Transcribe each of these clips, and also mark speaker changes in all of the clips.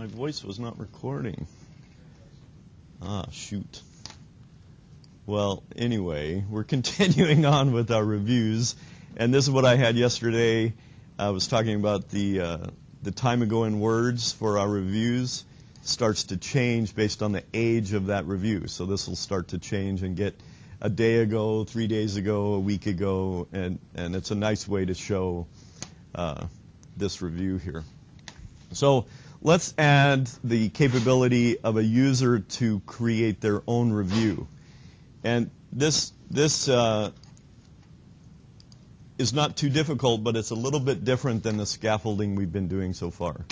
Speaker 1: My voice was not recording. Ah, shoot. Well, anyway, we're continuing on with our reviews, and this is what I had yesterday. I was talking about the time ago in words for our reviews starts to change based on the age of that review. So this will start to change and get a day ago, 3 days ago, a week ago, and it's a nice way to show this review here. So let's add the capability of a user to create their own review. And this is not too difficult, but it's a little bit different than the scaffolding we've been doing so far.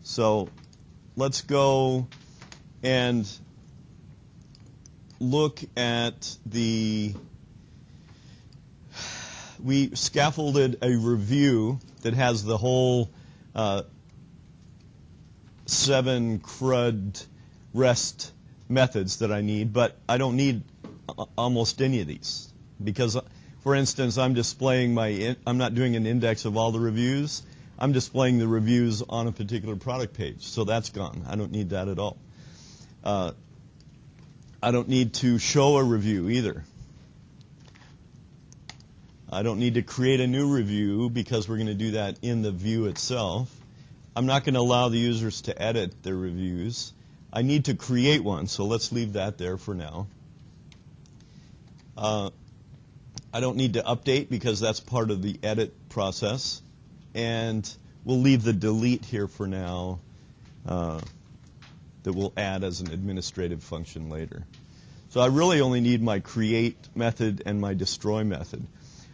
Speaker 1: So let's go and look at we scaffolded a review that has the whole 7 CRUD REST methods that I need, but I don't need almost any of these because, for instance, I'm not doing an index of all the reviews. I'm displaying the reviews on a particular product page, so that's gone. I don't need that at all. I don't need to show a review either. I don't need to create a new review because we're going to do that in the view itself. I'm not going to allow the users to edit their reviews. I need to create one, so let's leave that there for now. I don't need to update because that's part of the edit process. And we'll leave the delete here for now that we'll add as an administrative function later. So I really only need my create method and my destroy method.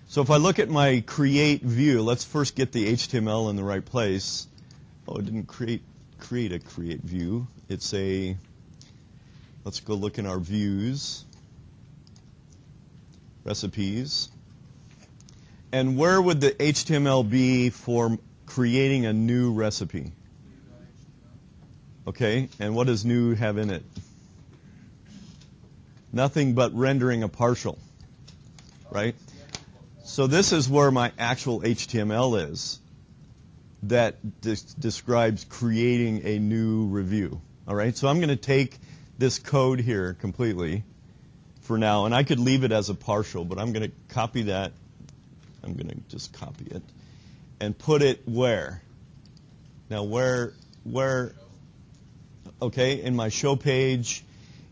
Speaker 1: So if I look at my create view, let's first get the HTML in the right place. Oh, it didn't create a create view. It's let's go look in our views, recipes. And where would the HTML be for creating a new recipe? Okay, and what does new have in it? Nothing but rendering a partial, right? So this is where my actual HTML is that describes creating a new review. All right, so I'm going to take this code here completely for now, and I could leave it as a partial, but I'm going to copy that. I'm going to just copy it and put it where? Now where, okay, in my show page.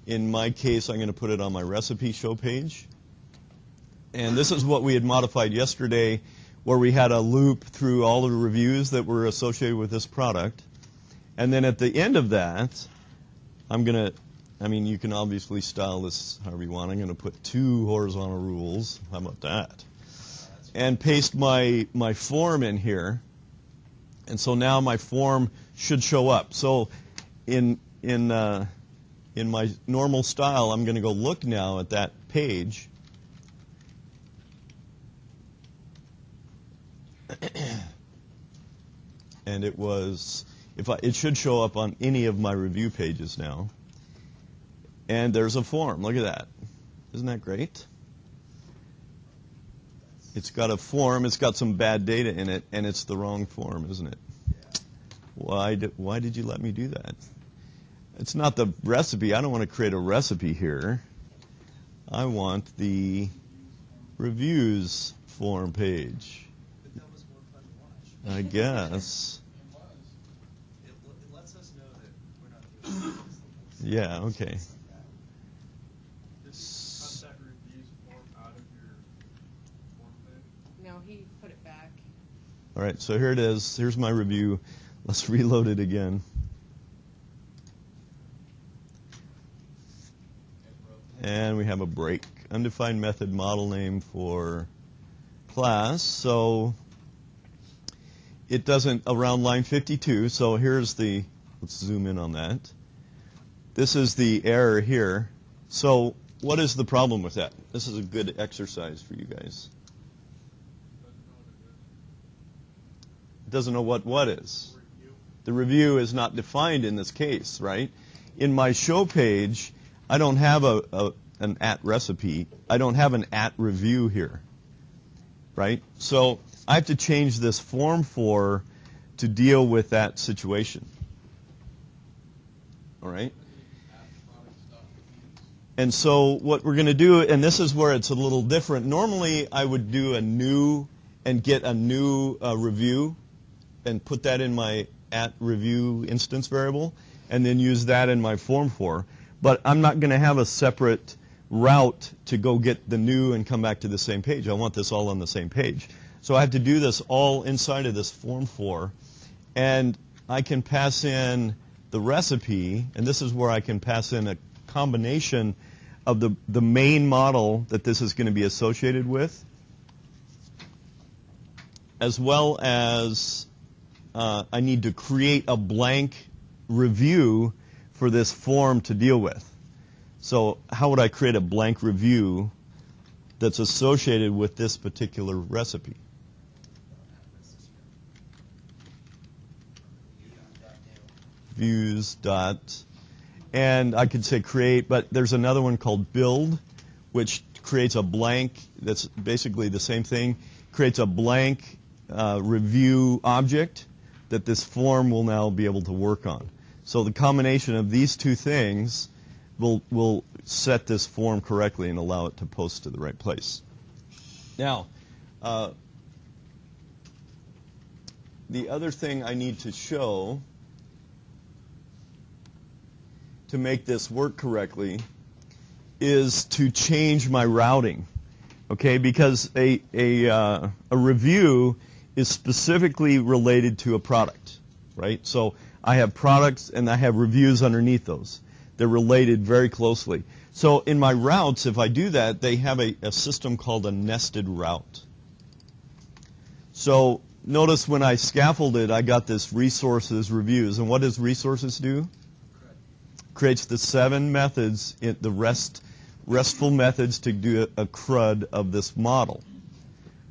Speaker 1: In my case, I'm going to put it on my recipe show page. And this is what we had modified yesterday, where we had a loop through all of the reviews that were associated with this product. And then at the end of that, you can obviously style this however you want. I'm going to put 2 horizontal rules. How about that? And paste my form in here. And so now my form should show up. So in my normal style, I'm going to go look now at that page. And it should show up on any of my review pages now. And there's a form. Look at that. Isn't that great? It's got a form. It's got some bad data in it, and it's the wrong form, isn't it? Why did you let me do that? It's not the recipe. I don't want to create a recipe here. I want the reviews form page.
Speaker 2: But that was more fun to watch.
Speaker 1: I guess.
Speaker 2: It lets us know that we're not doing this.
Speaker 1: Yeah, okay.
Speaker 3: Did you cut that reviews form out of your form page?
Speaker 4: No, he put it back.
Speaker 1: All right, so here it is. Here's my review. Let's reload it again. And we have a break. Undefined method model name for class. So it doesn't, around line 52. So here's let's zoom in on that. This is the error here. So what is the problem with that? This is a good exercise for you guys. It doesn't know what is. The review is not defined in this case, right? In my show page, I don't have an at recipe. I don't have an at review here, right? So I have to change this form to deal with that situation. All right? And so what we're going to do, and this is where it's a little different. Normally, I would do a new and get a new review and put that in my @review instance variable and then use that in my form for. But I'm not going to have a separate route to go get the new and come back to the same page. I want this all on the same page. So I have to do this all inside of this form for. And I can pass in the recipe, and this is where I can pass in a combination of the main model that this is going to be associated with, as well as I need to create a blank review for this form to deal with. So how would I create a blank review that's associated with this particular recipe? Views dot, and I could say create, but there's another one called build, which creates a blank, that's basically the same thing, creates a blank review object that this form will now be able to work on. So the combination of these two things will set this form correctly and allow it to post to the right place. Now, the other thing I need to show to make this work correctly is to change my routing, okay? Because a review is specifically related to a product, right? So I have products and I have reviews underneath those. They're related very closely. So in my routes, if I do that, they have a system called a nested route. So notice when I scaffolded, I got this resources reviews. And what does resources do? Creates the 7 methods, the restful methods to do a CRUD of this model.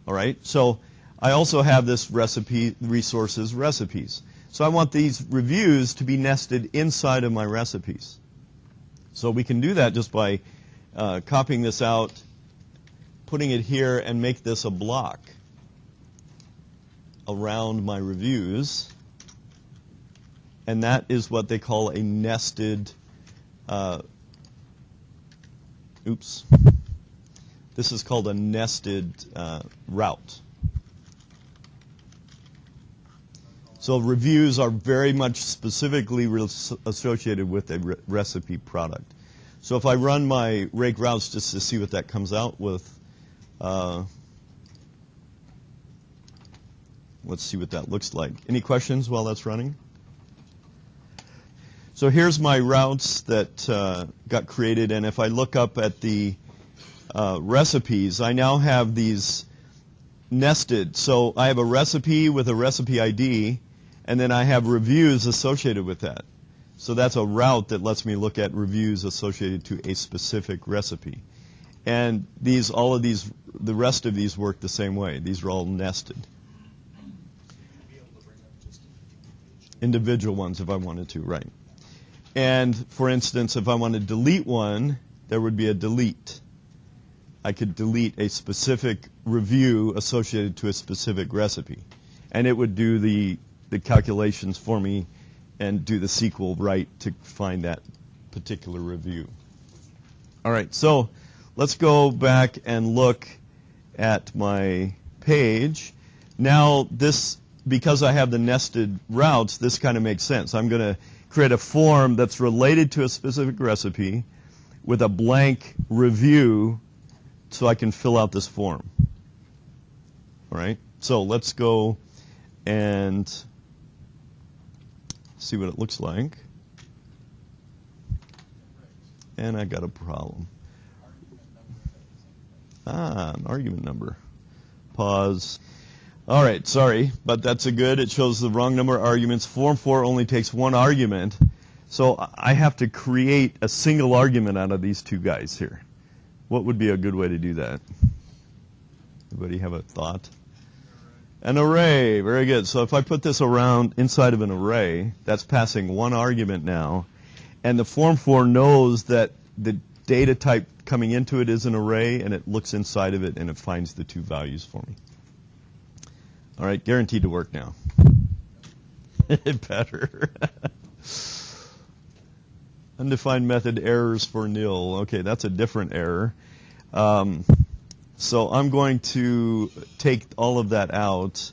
Speaker 1: All right? So I also have this recipe, resources, recipes. So I want these reviews to be nested inside of my recipes. So we can do that just by copying this out, putting it here, and make this a block around my reviews. And that is what they call a nested, this is called a nested route. So reviews are very much specifically associated with a recipe product. So if I run my rake routes just to see what that comes out with, let's see what that looks like. Any questions while that's running? So here's my routes that got created, and if I look up at the recipes, I now have these nested. So I have a recipe with a recipe ID, and then I have reviews associated with that. So that's a route that lets me look at reviews associated to a specific recipe. And all of these, the rest of these work the same way. These are all nested. Individual ones if I wanted to, right. And for instance, if I want to delete one, there would be a delete. I could delete a specific review associated to a specific recipe. And it would do the calculations for me and do the SQL right to find that particular review. All right, so let's go back and look at my page. Now this, because I have the nested routes, this kind of makes sense. I'm going to create a form that's related to a specific recipe with a blank review so I can fill out this form. All right, so let's go and see what it looks like. And I got a problem. An argument number. Pause. All right, sorry, but that's a good. It shows the wrong number of arguments. Form 4 only takes one argument. So I have to create a single argument out of these two guys here. What would be a good way to do that? Anybody have a thought? An array, very good. So if I put this around inside of an array, that's passing one argument now. And the Form 4 knows that the data type coming into it is an array, and it looks inside of it, and it finds the two values for me. All right, guaranteed to work now. Better. Undefined method errors for nil. Okay, that's a different error. So I'm going to take all of that out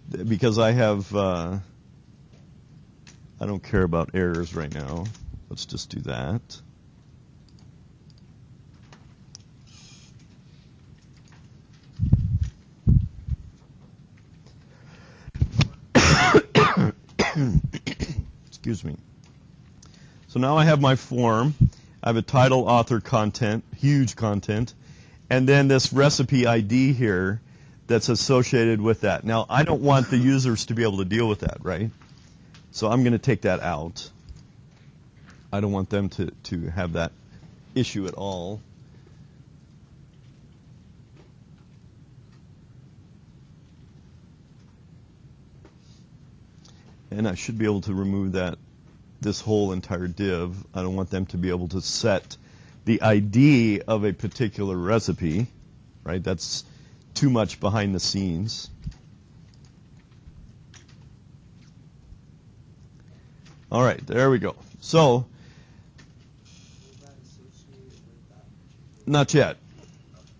Speaker 1: because I have, I don't care about errors right now. Let's just do that. Excuse me. So now I have my form. I have a title, author, content, huge content, and then this recipe ID here that's associated with that. Now, I don't want the users to be able to deal with that, right? So I'm going to take that out. I don't want them to have that issue at all. And I should be able to remove that, this whole entire div. I don't want them to be able to set the ID of a particular recipe, right? That's too much behind the scenes. All right, there we go. So, not yet.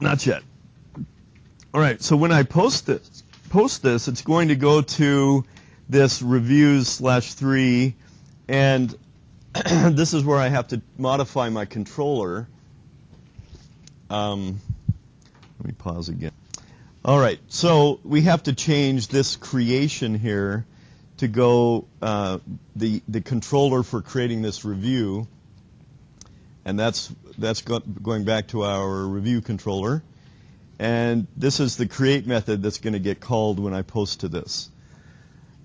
Speaker 1: Not yet. All right, so when I post this, it's going to go to this reviews/3, and this is where I have to modify my controller. Let me pause again. All right, so we have to change this creation here to go the controller for creating this review, and that's going back to our review controller. And this is the create method that's going to get called when I post to this.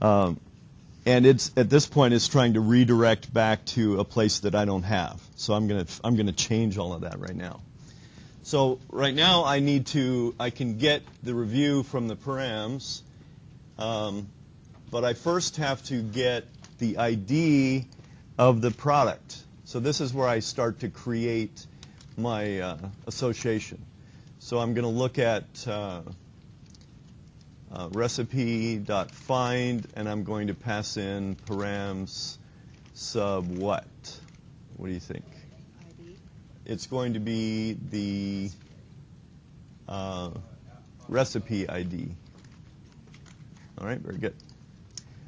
Speaker 1: And it's at this point it's trying to redirect back to a place that I don't have. So I'm gonna change all of that right now. So right now I can get the review from the params, but I first have to get the ID of the product. So this is where I start to create my association. So I'm going to look at recipe.find, and I'm going to pass in params sub what? What do you think?
Speaker 4: ID.
Speaker 1: It's going to be the recipe ID. All right, very good.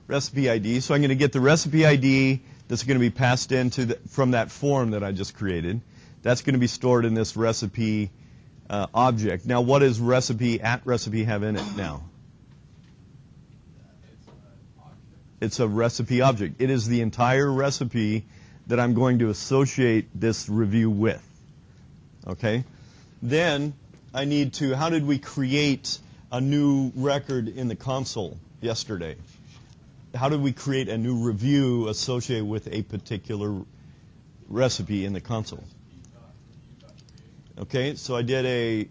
Speaker 1: Recipe ID. So I'm going to get the recipe ID that's going to be passed into from that form that I just created. That's going to be stored in this recipe object. Now, what does recipe have in it now? It's a recipe object. It is the entire recipe that I'm going to associate this review with. Okay? Then I need to, how did we create a new record in the console yesterday? How did we create a new review associated with a particular recipe in the console? Okay, so I did a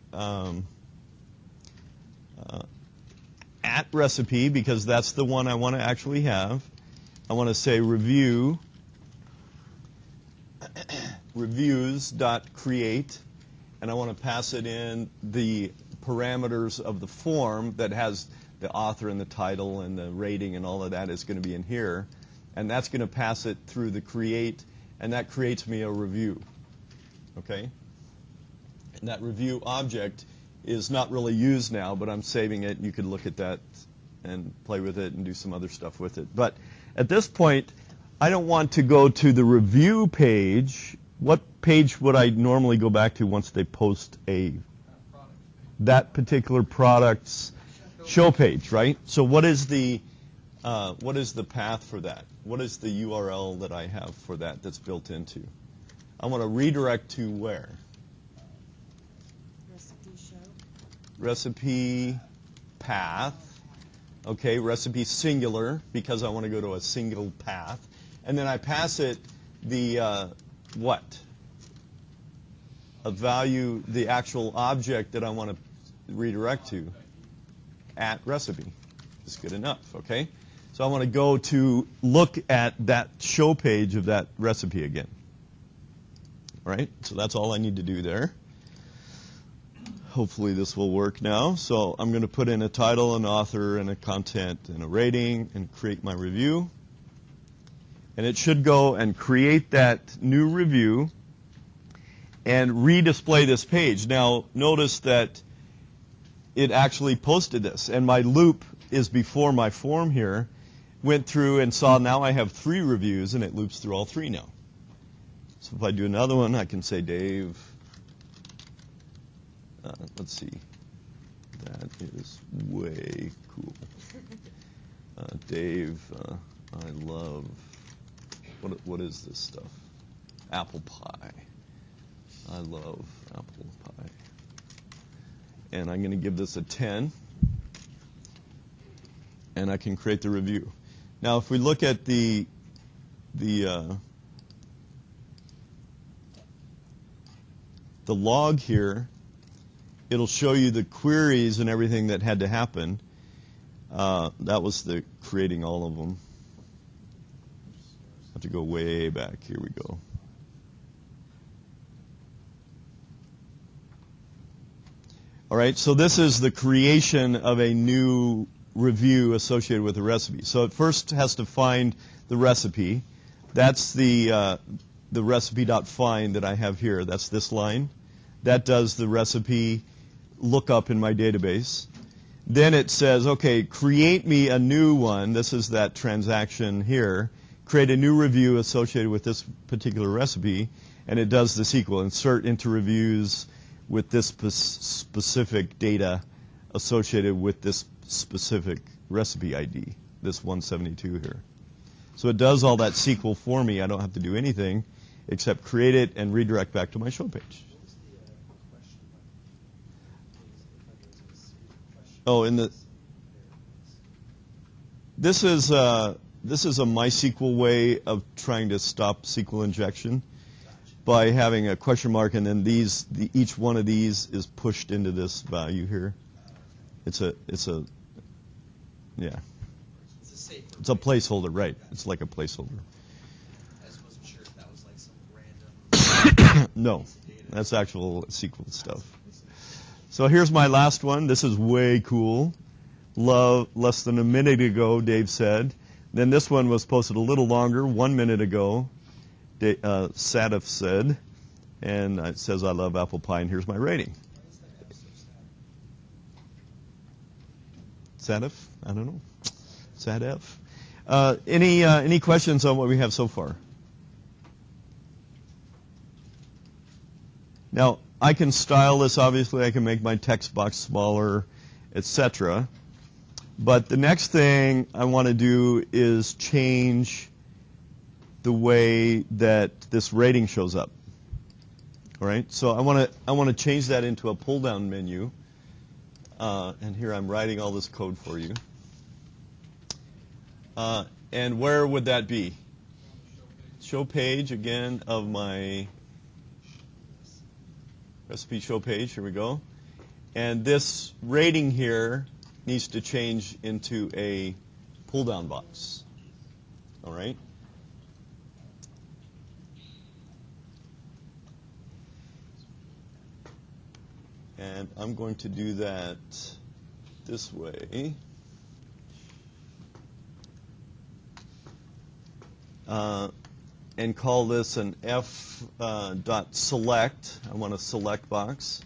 Speaker 1: at recipe because that's the one I want to actually have. I want to say review reviews.create, and I want to pass it in the parameters of the form that has the author and the title and the rating and all of that is going to be in here, and that's going to pass it through the create, and that creates me a review. Okay? And that review object is not really used now, but I'm saving it. You could look at that and play with it and do some other stuff with it. But at this point, I don't want to go to the review page. What page would I normally go back to once they post that particular product's show page, right? So what is the path for that? What is the URL that I have for that that's built into? I want to redirect to where? Recipe path, okay, recipe singular, because I want to go to a single path. And then I pass it the, what? A value, the actual object that I want to redirect to at recipe. Is good enough, okay? So I want to go to look at that show page of that recipe again. All right, so that's all I need to do there. Hopefully this will work now. So I'm going to put in a title, an author, and a content, and a rating, and create my review. And it should go and create that new review and redisplay this page. Now, notice that it actually posted this, and my loop is before my form here. Went through and saw now I have 3 reviews, and it loops through all 3 now. So if I do another one, I can say, Dave, let's see, that is way cool. Dave, I love, what is this stuff? Apple pie. I love apple pie. And I'm going to give this a 10. And I can create the review. Now, if we look at the log here, it'll show you the queries and everything that had to happen. That was the creating all of them. I have to go way back. Here we go. All right, so this is the creation of a new review associated with the recipe. So it first has to find the recipe. That's the recipe.find that I have here. That's this line. That does the recipe lookup in my database. Then it says, okay, create me a new one. This is that transaction here. Create a new review associated with this particular recipe. And it does the SQL, insert into reviews with this specific data associated with this specific recipe ID, this 172 here. So it does all that SQL for me. I don't have to do anything except create it and redirect back to my show page. Oh, this is a MySQL way of trying to stop SQL injection by having a question mark, and then each one of these is pushed into this value here. It's a placeholder, right? It's like a placeholder.
Speaker 2: I just wasn't sure if that was like some random.
Speaker 1: No, that's actual SQL stuff. So here's my last one. This is way cool. Less than a minute ago, Dave said. Then this one was posted a little longer, 1 minute ago. Sadaf said, and it says, I love apple pie, and here's my rating. Sadaf? I don't know. Sadaf? Any questions on what we have so far? Now, I can style this, obviously. I can make my text box smaller, etc. But the next thing I want to do is change the way that this rating shows up. All right? So I want to change that into a pull-down menu. And here I'm writing all this code for you. And where would that be? Show page, again, of my recipe show page. Here we go. And this rating here needs to change into a pull-down box. All right? And I'm going to do that this way. And call this an f.select. I want a select box.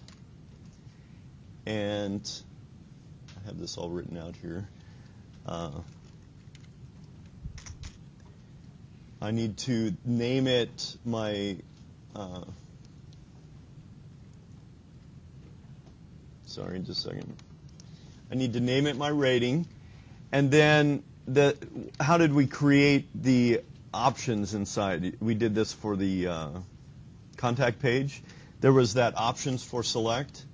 Speaker 1: And I have this all written out here. I need to name it my sorry, just a second. I need to name it my rating. And then how did we create the options inside? We did this for the contact page. There was that options for select.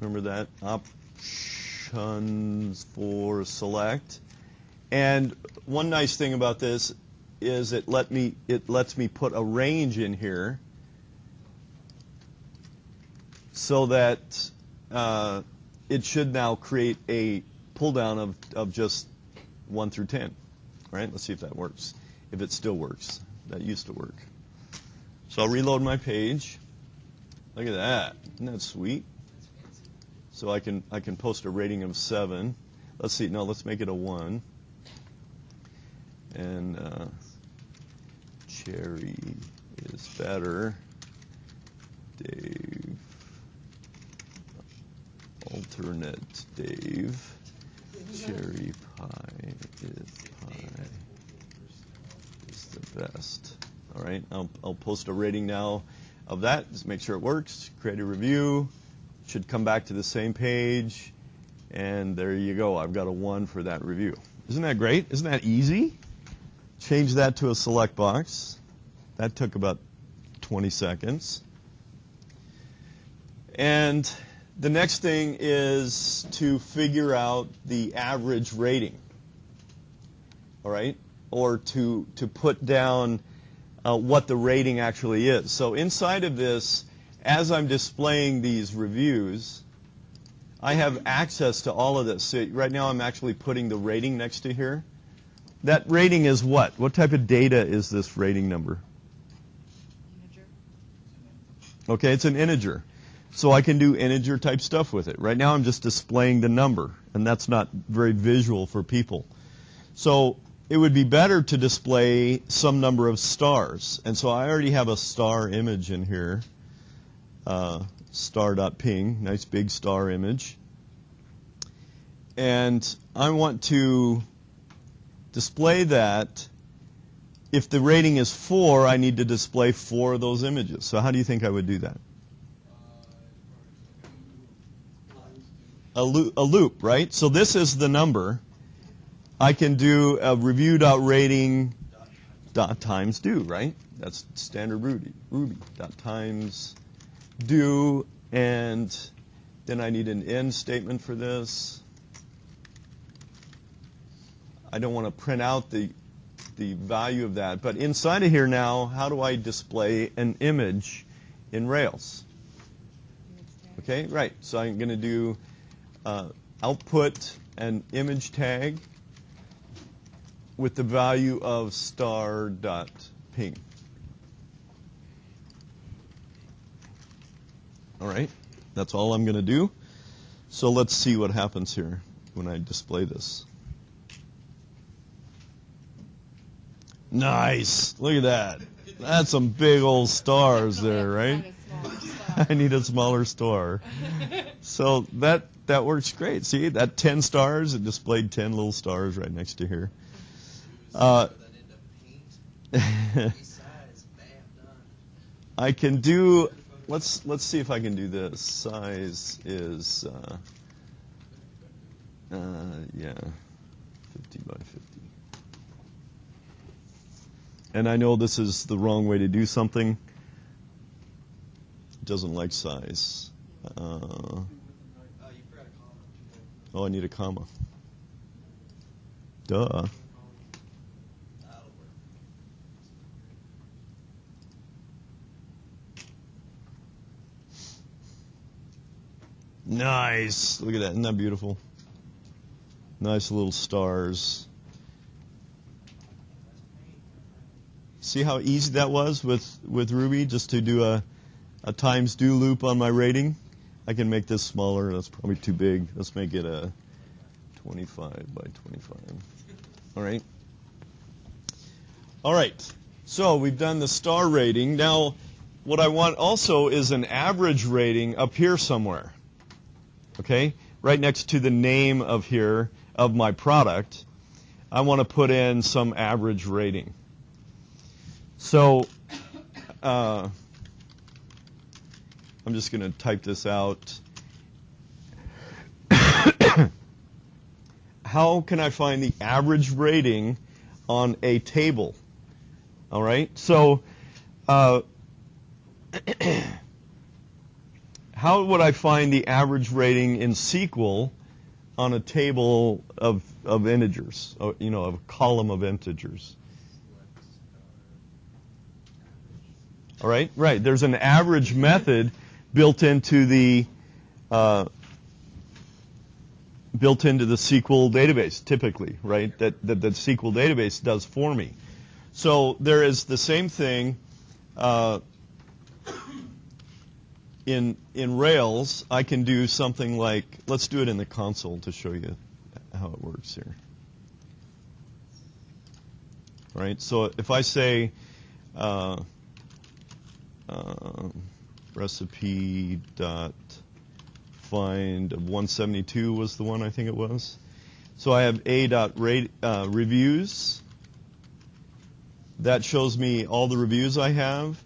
Speaker 1: Remember that? Options for select. And one nice thing about this is it lets me put a range in here so that it should now create a pull down of just 1 through 10. All right, let's see if that works. If it still works. That used to work. So I'll reload my page. Look at that. Isn't that sweet? So I can post a rating of 7. Let's see. No, let's make it a 1. And Cherry is better. Dave. Alternate Dave. Cherry pie is the best. All right, I'll post a rating now of that. Just make sure it works. Create a review. Should come back to the same page. And there you go. I've got a 1 for that review. Isn't that great? Isn't that easy? Change that to a select box. That took about 20 seconds. And the next thing is to figure out the average rating. All right? Or to put down what the rating actually is. So inside of this, as I'm displaying these reviews, I have access to all of this. So right now I'm actually putting the rating next to here. That rating is what? What type of data is this rating number?
Speaker 4: Integer.
Speaker 1: Okay, it's an integer. So I can do integer type stuff with it. Right now I'm just displaying the number, and that's not very visual for people. So it would be better to display some number of stars. And so I already have a star image in here. Star.ping, nice big star image. And I want to display that. If the rating is 4, I need to display 4 of those images. So how do you think I would do that? A loop, right? So this is the number. I can do a review.rating times do, right? That's standard Ruby. Times do, and then I need an end statement for this. I don't want to print out the value of that, but inside of here now, how do I display an image in Rails? Okay, right. So I'm going to do output an image tag with the value of star.ping. All right, that's all I'm going to do. So let's see what happens here when I display this. Nice. Look at that. That's some big old stars there, right? I need a smaller star. So that works great. See, that 10 stars, it displayed 10 little stars right next to here. I can do, let's see if I can do this. Size is, yeah, 50 by 50. And I know this is the wrong way to do something. It doesn't like size. Oh, I need a comma. Duh. Nice. Look at that. Isn't that beautiful? Nice little stars. See how easy that was with Ruby, just to do a times do loop on my rating? I can make this smaller. That's probably too big. Let's make it a 25 by 25. All right. All right. So we've done the star rating. Now, what I want also is an average rating up here somewhere. Okay? Right next to the name of here of my product, I want to put in some average rating. So I'm just going to type this out. How can I find the average rating on a table? All right. So how would I find the average rating in SQL on a table of integers? You know, of a column of integers. All right, right. There's an average method built into the SQL database, typically, right? That the SQL database does for me. So there is the same thing in Rails. I can do something like, let's do it in the console to show you how it works here. All right. So if I say recipe dot find of 172 was the one, I think it was. So I have a dot reviews. That shows me all the reviews I have.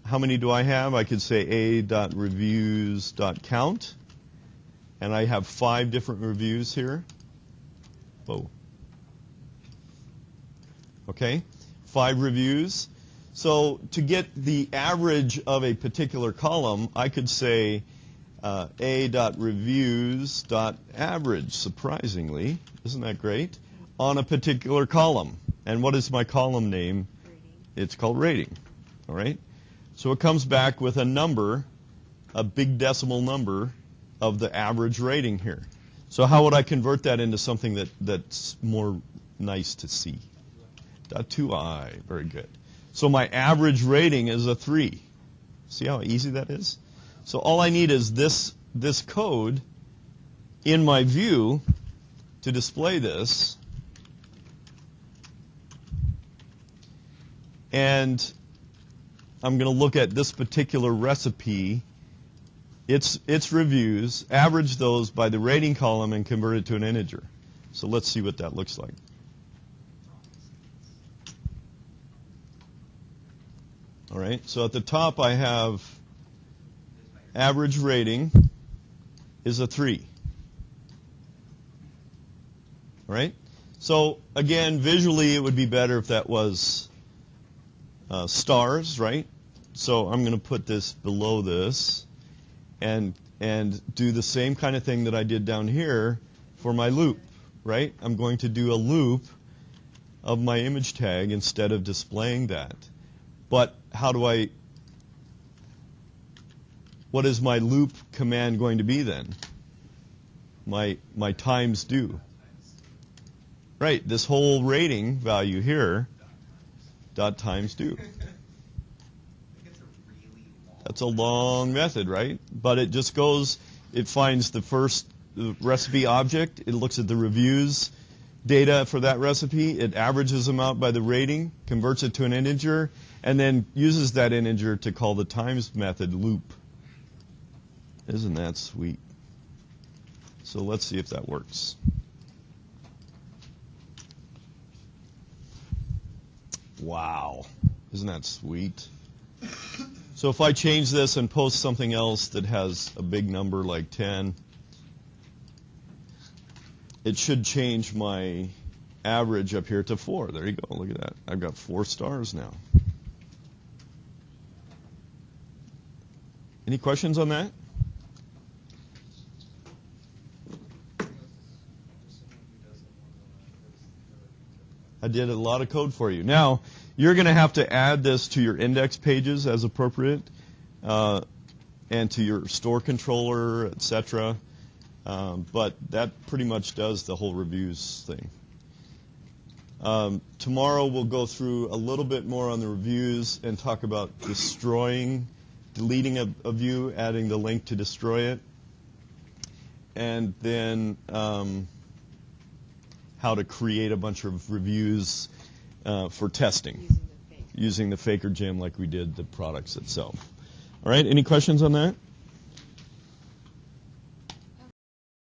Speaker 1: How many do I have? I could say a dot reviews dot count, and I have 5 different reviews here. Whoa. Okay, 5 reviews. So to get the average of a particular column, I could say a.reviews.average, surprisingly. Isn't that great? On a particular column. And what is my column name?
Speaker 4: Rating.
Speaker 1: It's called rating. All right? So it comes back with a number, a big decimal number of the average rating here. So how would I convert that into something that's more nice to see? .2i. Very good. So my average rating is a 3. See how easy that is? So all I need is this code in my view to display this. And I'm going to look at this particular recipe, its reviews, average those by the rating column, and convert it to an integer. So let's see what that looks like. All right, so at the top I have average rating is a 3. All right? So again, visually it would be better if that was stars, right? So I'm going to put this below this and do the same kind of thing that I did down here for my loop, right? I'm going to do a loop of my image tag instead of displaying that. But what is my loop command going to be then? My times do. Right, this whole rating value here, dot times do. That's a long method, right? But it just goes, it finds the first recipe object, it looks at the reviews data for that recipe, it averages them out by the rating, converts it to an integer, and then uses that integer to call the times method loop. Isn't that sweet? So let's see if that works. Wow. Isn't that sweet? So if I change this and post something else that has a big number like 10, it should change my average up here to 4. There you go. Look at that. I've got 4 stars now. Any questions on that? I did a lot of code for you. Now, you're going to have to add this to your index pages as appropriate, and to your store controller, etc. But that pretty much does the whole reviews thing. Tomorrow we'll go through a little bit more on the reviews and talk about deleting a view, adding the link to destroy it, and then how to create a bunch of reviews for testing using the Faker gem like we did the products itself. All right, any questions on that?